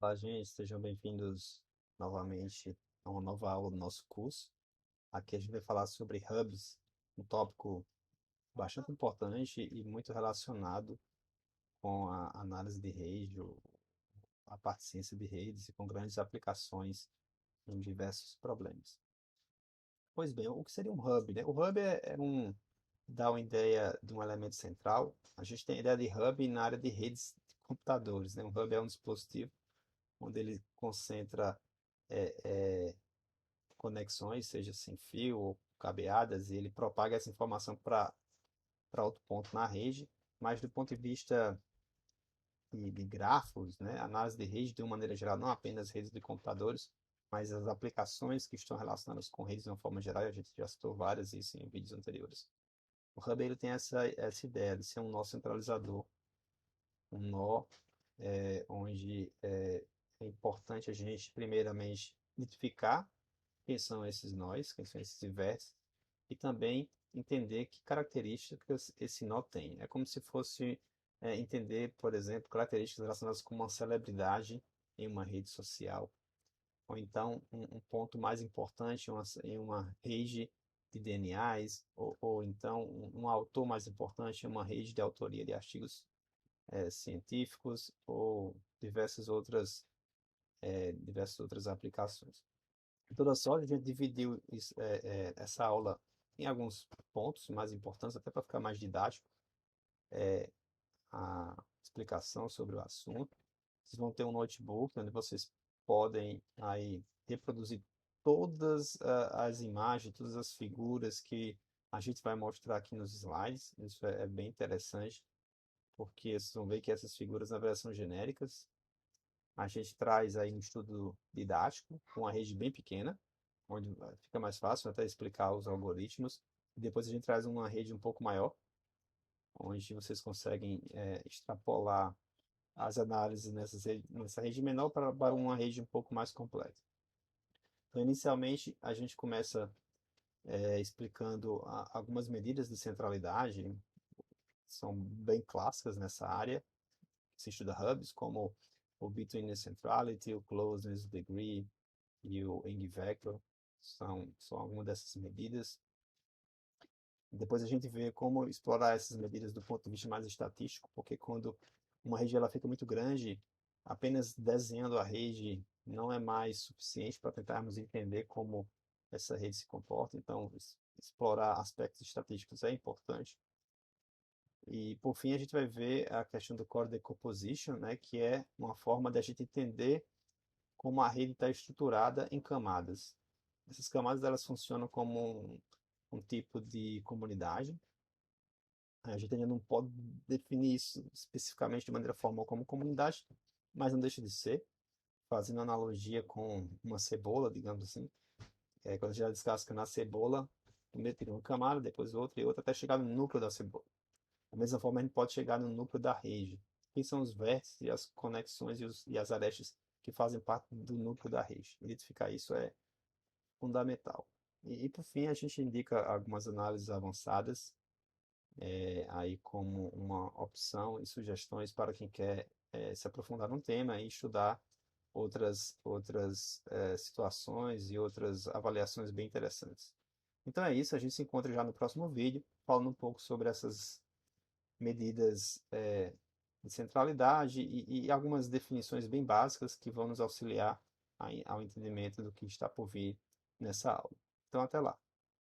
Olá, gente, sejam bem-vindos novamente a uma nova aula do nosso curso. Aqui a gente vai falar sobre hubs, um tópico bastante importante e muito relacionado com a análise de rede, a parte de ciência de redes e com grandes aplicações em diversos problemas. Pois bem, o que seria um hub, né? O hub dá uma ideia de um elemento central. A gente tem a ideia de hub na área de redes de computadores, né? Um hub é um dispositivo onde ele concentra é, é, conexões, seja sem fio ou cabeadas, e ele propaga essa informação para outro ponto na rede, mas do ponto de vista de grafos, né, análise de rede de uma maneira geral, não apenas redes de computadores, mas as aplicações que estão relacionadas com redes de uma forma geral, a gente já citou várias isso em vídeos anteriores. O Hub ele tem essa ideia de ser um nó centralizador, um nó onde é importante a gente, primeiramente, identificar quem são esses nós, quem são esses vértices, e também entender que características esse nó tem. É como se fosse entender, por exemplo, características relacionadas com uma celebridade em uma rede social, ou então um ponto mais importante em uma rede de DNAs, ou então um autor mais importante em uma rede de autoria de artigos científicos ou diversas outras aplicações. De toda sorte, a gente dividiu essa aula em alguns pontos mais importantes, até para ficar mais didático, a explicação sobre o assunto. Vocês vão ter um notebook onde vocês podem aí reproduzir todas as imagens, todas as figuras que a gente vai mostrar aqui nos slides. Isso é bem interessante, porque vocês vão ver que essas figuras, na verdade, são genéricas. A gente traz aí um estudo didático com uma rede bem pequena, onde fica mais fácil até explicar os algoritmos. Depois a gente traz uma rede um pouco maior, onde vocês conseguem extrapolar as análises nessa rede menor para uma rede um pouco mais completa. Então, inicialmente, a gente começa explicando algumas medidas de centralidade, são bem clássicas nessa área, que se estuda hubs, como o Betweenness Centrality, o Closeness Degree e o Ng-Vector, são algumas dessas medidas. Depois a gente vê como explorar essas medidas do ponto de vista mais estatístico, porque quando uma rede ela fica muito grande, apenas desenhando a rede não é mais suficiente para tentarmos entender como essa rede se comporta. Então, explorar aspectos estatísticos é importante. E, por fim, a gente vai ver a questão do core decomposition, né, que é uma forma de a gente entender como a rede está estruturada em camadas. Essas camadas elas funcionam como um tipo de comunidade. A gente ainda não pode definir isso especificamente de maneira formal como comunidade, mas não deixa de ser, fazendo analogia com uma cebola, digamos assim. Quando a gente já descasca na cebola, primeiro tira uma camada, depois outra e outra, até chegar no núcleo da cebola. Da mesma forma, a gente pode chegar no núcleo da rede. Quem são os vértices e as conexões e as arestas que fazem parte do núcleo da rede? Identificar isso é fundamental. E por fim, a gente indica algumas análises avançadas aí como uma opção e sugestões para quem quer se aprofundar no tema e estudar outras situações e outras avaliações bem interessantes. Então é isso, a gente se encontra já no próximo vídeo, falando um pouco sobre essas medidas de centralidade e algumas definições bem básicas que vão nos auxiliar ao entendimento do que está por vir nessa aula. Então, até lá.